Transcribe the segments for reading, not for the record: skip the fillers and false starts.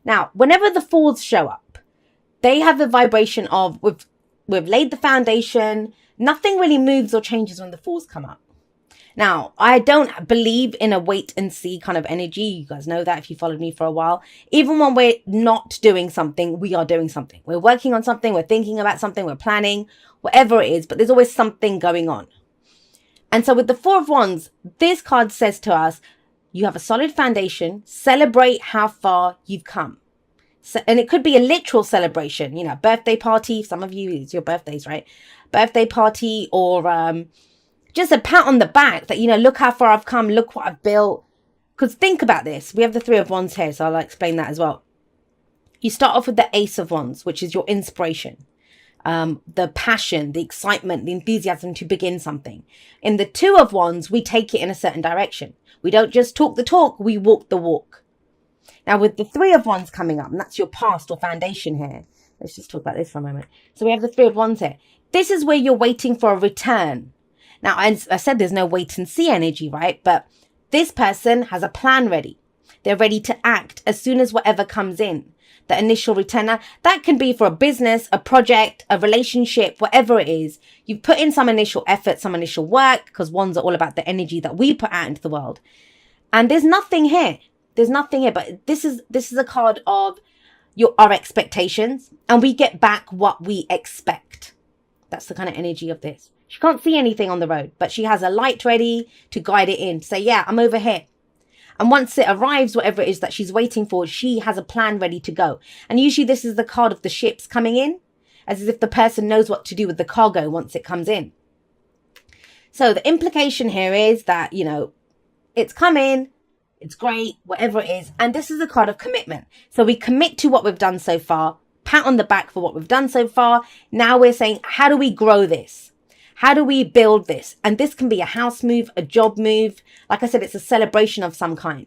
Now, whenever the fours show up, they have the vibration of we've laid the foundation. Nothing really moves or changes when the fours come up. Now, I don't believe in a wait and see kind of energy. You guys know that if you followed me for a while. Even when we're not doing something, we are doing something. We're working on something, we're thinking about something, we're planning, whatever it is, but there's always something going on. And so with the Four of Wands, this card says to us, you have a solid foundation, celebrate how far you've come. So, and it could be a literal celebration, you know, birthday party. Some of you, it's your birthdays, right? Birthday party, or just a pat on the back that, you know, look how far I've come, look what I've built. Because think about this. We have the Three of Wands here, so I'll explain that as well. You start off with the Ace of Wands, which is your inspiration, the passion, the excitement, the enthusiasm to begin something. In the Two of Wands, we take it in a certain direction. We don't just talk the talk, we walk the walk. Now, with the Three of Wands coming up, and that's your past or foundation here. Let's just talk about this for a moment. So we have the Three of Wands here. This is where you're waiting for a return. Now, as I said, there's no wait and see energy, right? But this person has a plan ready. They're ready to act as soon as whatever comes in. The initial return. Now, that can be for a business, a project, a relationship, whatever it is. You've put in some initial effort, some initial work, because wands are all about the energy that we put out into the world. And there's nothing here. There's nothing here. But this is a card of our expectations. And we get back what we expect. That's the kind of energy of this. She can't see anything on the road, but she has a light ready to guide it in. Say, yeah, I'm over here. And once it arrives, whatever it is that she's waiting for, she has a plan ready to go. And usually this is the card of the ships coming in, as if the person knows what to do with the cargo once it comes in. So the implication here is that, you know, it's coming, it's great, whatever it is. And this is a card of commitment. So we commit to what we've done so far, pat on the back for what we've done so far. Now we're saying, how do we grow this? How do we build this? And this can be a house move, a job move. Like I said, it's a celebration of some kind.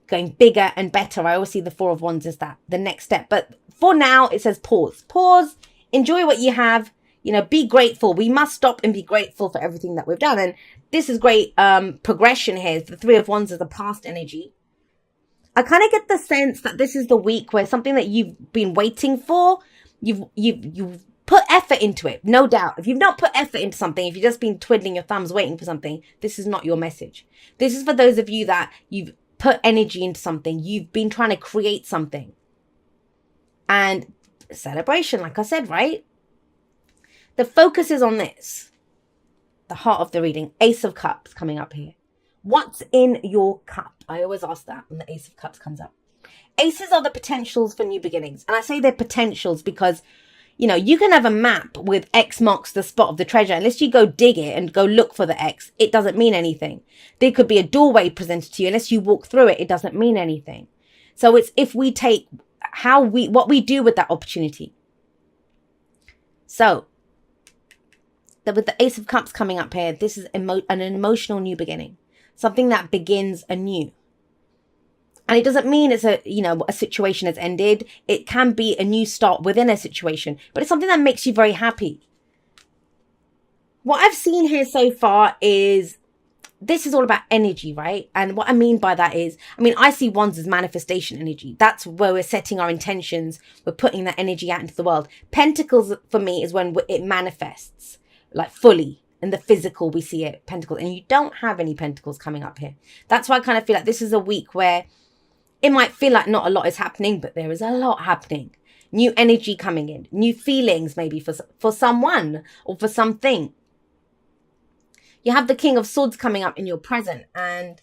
Going bigger and better. I always see the Four of Wands as that, the next step. But for now, it says pause. Pause, enjoy what you have, you know, be grateful. We must stop and be grateful for everything that we've done. And this is great progression here. The Three of Wands is the past energy. I kind of get the sense that this is the week where something that you've been waiting for, you've put effort into it, no doubt. If you've not put effort into something, if you've just been twiddling your thumbs waiting for something, this is not your message. This is for those of you that you've put energy into something. You've been trying to create something. And celebration, like I said, right? The focus is on this. The heart of the reading. Ace of Cups coming up here. What's in your cup? I always ask that when the Ace of Cups comes up. Aces are the potentials for new beginnings. And I say they're potentials because, you know, you can have a map with X marks the spot of the treasure. Unless you go dig it and go look for the X, it doesn't mean anything. There could be a doorway presented to you. Unless you walk through it, it doesn't mean anything. So it's if we take what we do with that opportunity. So with the Ace of Cups coming up here, this is an emotional new beginning. Something that begins anew. And it doesn't mean it's a situation has ended. It can be a new start within a situation, but it's something that makes you very happy. What I've seen here so far is this is all about energy, right? And what I mean by that is, I see wands as manifestation energy. That's where we're setting our intentions. We're putting that energy out into the world. Pentacles for me is when it manifests, like fully. In the physical, we see it, pentacles. And you don't have any pentacles coming up here. That's why I kind of feel like this is a week where it might feel like not a lot is happening, but there is a lot happening. New energy coming in, new feelings maybe for someone or for something. You have the King of Swords coming up in your present. And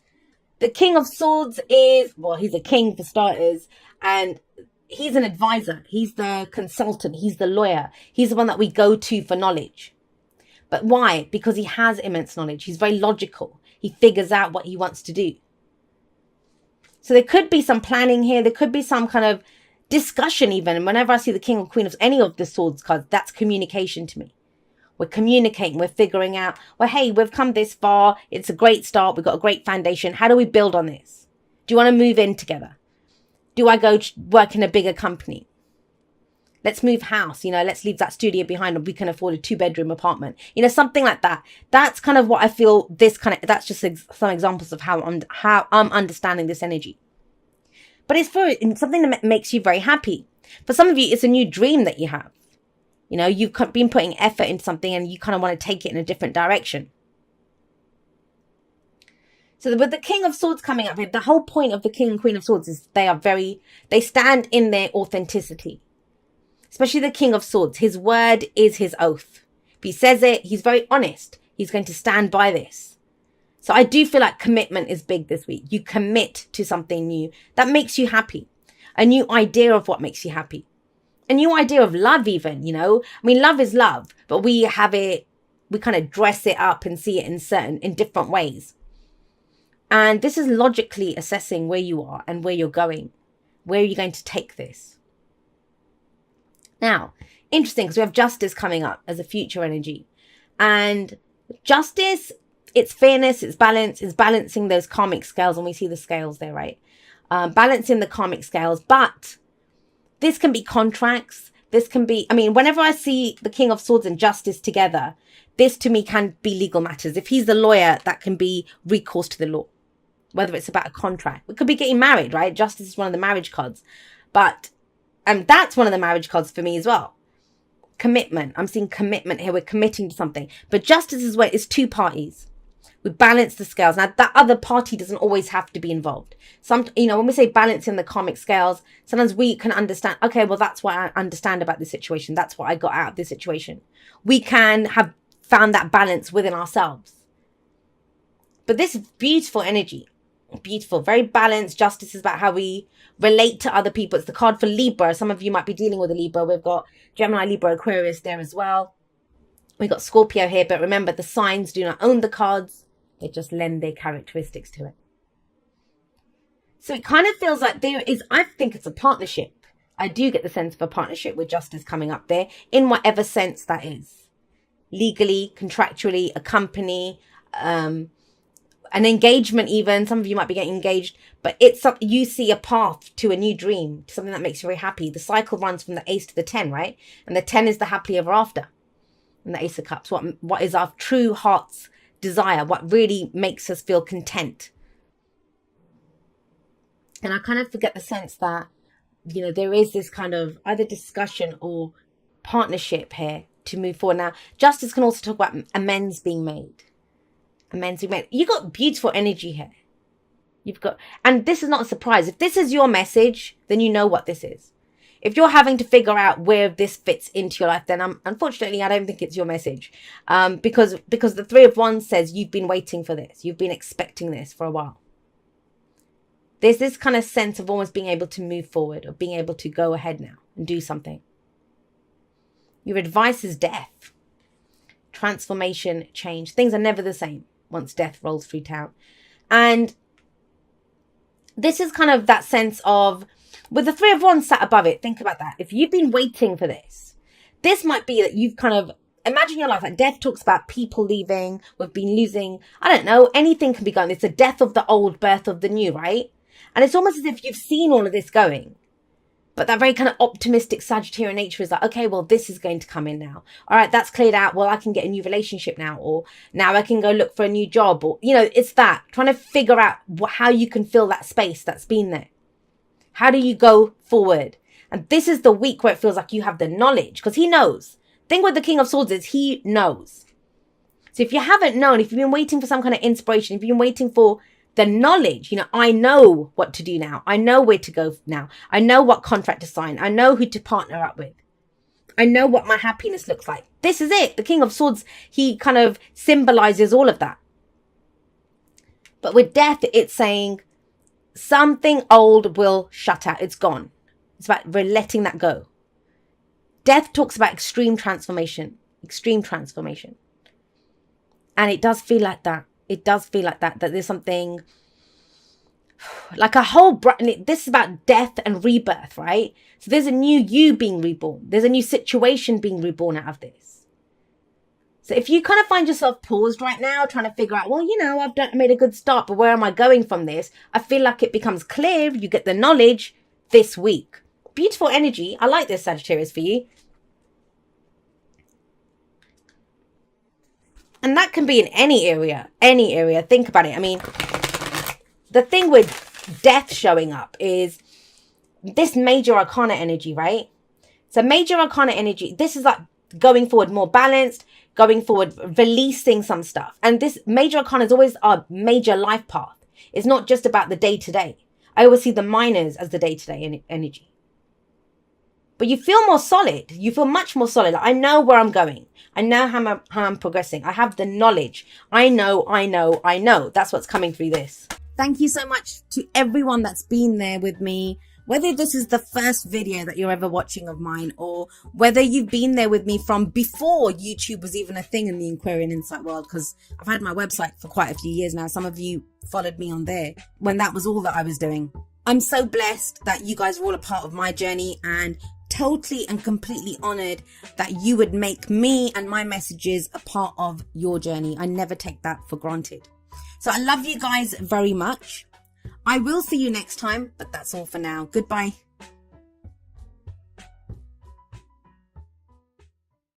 the King of Swords is, well, he's a king for starters. And he's an advisor. He's the consultant. He's the lawyer. He's the one that we go to for knowledge. But why? Because he has immense knowledge. He's very logical. He figures out what he wants to do. So there could be some planning here. There could be some kind of discussion even. And whenever I see the King or Queen of any of the Swords cards, that's communication to me. We're communicating. We're figuring out, well, hey, we've come this far. It's a great start. We've got a great foundation. How do we build on this? Do you want to move in together? Do I go work in a bigger company? Let's move house. Let's leave that studio behind and we can afford a 2-bedroom apartment. Something like that. That's kind of what I feel that's just some examples of how I'm understanding this energy. but it's for something that makes you very happy. For some of you, it's a new dream that you have. You know, you've been putting effort into something and you kind of want to take it in a different direction. So with the King of Swords coming up here, the whole point of the King and Queen of Swords is they stand in their authenticity. Especially the King of Swords. His word is his oath. If he says it, he's very honest. He's going to stand by this. So I do feel like commitment is big this week. You commit to something new that makes you happy. A new idea of what makes you happy. A new idea of love even, you know. I mean, love is love, but we kind of dress it up and see it in different ways. And this is logically assessing where you are and where you're going. Where are you going to take this? Now, interesting, because we have Justice coming up as a future energy. And Justice, it's fairness, it's balance, it's balancing those karmic scales. And we see the scales there, right? Balancing the karmic scales. But this can be contracts. This can be, I mean, whenever I see the King of Swords and Justice together, this to me can be legal matters. If he's the lawyer, that can be recourse to the law. Whether it's about a contract. It could be getting married, right? Justice is one of the marriage cards. And that's one of the marriage cards for me as well. Commitment. I'm seeing commitment here. We're committing to something. But justice is where it's two parties. We balance the scales. Now, that other party doesn't always have to be involved. When we say balancing the karmic scales, sometimes we can understand, okay, well, that's what I understand about this situation. That's what I got out of this situation. We can have found that balance within ourselves. But this beautiful energy, beautiful, very balanced. Justice is about how we relate to other people. It's the card for Libra. Some of you might be dealing with a Libra. We've got Gemini, Libra, Aquarius there as well. We've got Scorpio here. But remember, the signs do not own the cards. They just lend their characteristics to it. So it kind of feels like I think it's a partnership. I do get the sense of a partnership with Justice coming up there in whatever sense that is. Legally, contractually, a company, an engagement even. Some of you might be getting engaged, but it's something you see a path to a new dream, to something that makes you very happy. The cycle runs from the Ace to the 10, right? And the 10 is the happily ever after. And the Ace of Cups, what is our true heart's desire, what really makes us feel content. And I kind of forget the sense that, you know, there is this kind of either discussion or partnership here to move forward. Now, Justice can also talk about amends being made. You got beautiful energy here. And this is not a surprise. If this is your message, then you know what this is. If you're having to figure out where this fits into your life, then unfortunately, I don't think it's your message. Because the Three of Wands says you've been waiting for this. You've been expecting this for a while. There's this kind of sense of almost being able to move forward, or being able to go ahead now and do something. Your advice is death. Transformation, change. Things are never the same once death rolls through town. And this is kind of that sense of, with the Three of Wands sat above it, think about that. If you've been waiting for this might be that you've kind of, imagine your life, like death talks about people leaving, we've been losing, I don't know, anything can be going. It's the death of the old, birth of the new, right? And it's almost as if you've seen all of this going. But that very kind of optimistic Sagittarian nature is like, okay, well, this is going to come in now. All right, that's cleared out. Well, I can get a new relationship now. Or now I can go look for a new job. Or, you know, it's that. Trying to figure out how you can fill that space that's been there. How do you go forward? And this is the week where it feels like you have the knowledge. Because he knows. The thing with the King of Swords is he knows. So if you haven't known, if you've been waiting for some kind of inspiration, if you've been waiting for the knowledge, you know, I know what to do now. I know where to go now. I know what contract to sign. I know who to partner up with. I know what my happiness looks like. This is it. The King of Swords, he kind of symbolizes all of that. But with death, it's saying something old will shut out. It's gone. It's about letting that go. Death talks about extreme transformation. Extreme transformation. And it does feel like that. It does feel like that there's something like a whole, this is about death and rebirth, right? So there's a new you being reborn. There's a new situation being reborn out of this. So if you kind of find yourself paused right now, trying to figure out, well, you know, I made a good start, but where am I going from this? I feel like it becomes clear. You get the knowledge this week. Beautiful energy. I like this, Sagittarius, for you. And that can be in any area, Think about it. I mean, the thing with death showing up is this major arcana energy, right? So major arcana energy, this is like going forward more balanced, going forward, releasing some stuff. And this major arcana is always our major life path. It's not just about the day-to-day. I always see the minors as the day-to-day energy. But you feel more solid. You feel much more solid. Like, I know where I'm going. I know how I'm progressing. I have the knowledge. I know. That's what's coming through this. Thank you so much to everyone that's been there with me. Whether this is the first video that you're ever watching of mine, or whether you've been there with me from before YouTube was even a thing in the Aquarian Insight world, because I've had my website for quite a few years now. Some of you followed me on there when that was all that I was doing. I'm so blessed that you guys are all a part of my journey, and totally and completely honored that you would make me and my messages a part of your journey. I never take that for granted. So I love you guys very much. I will see you next time, but that's all for now. Goodbye.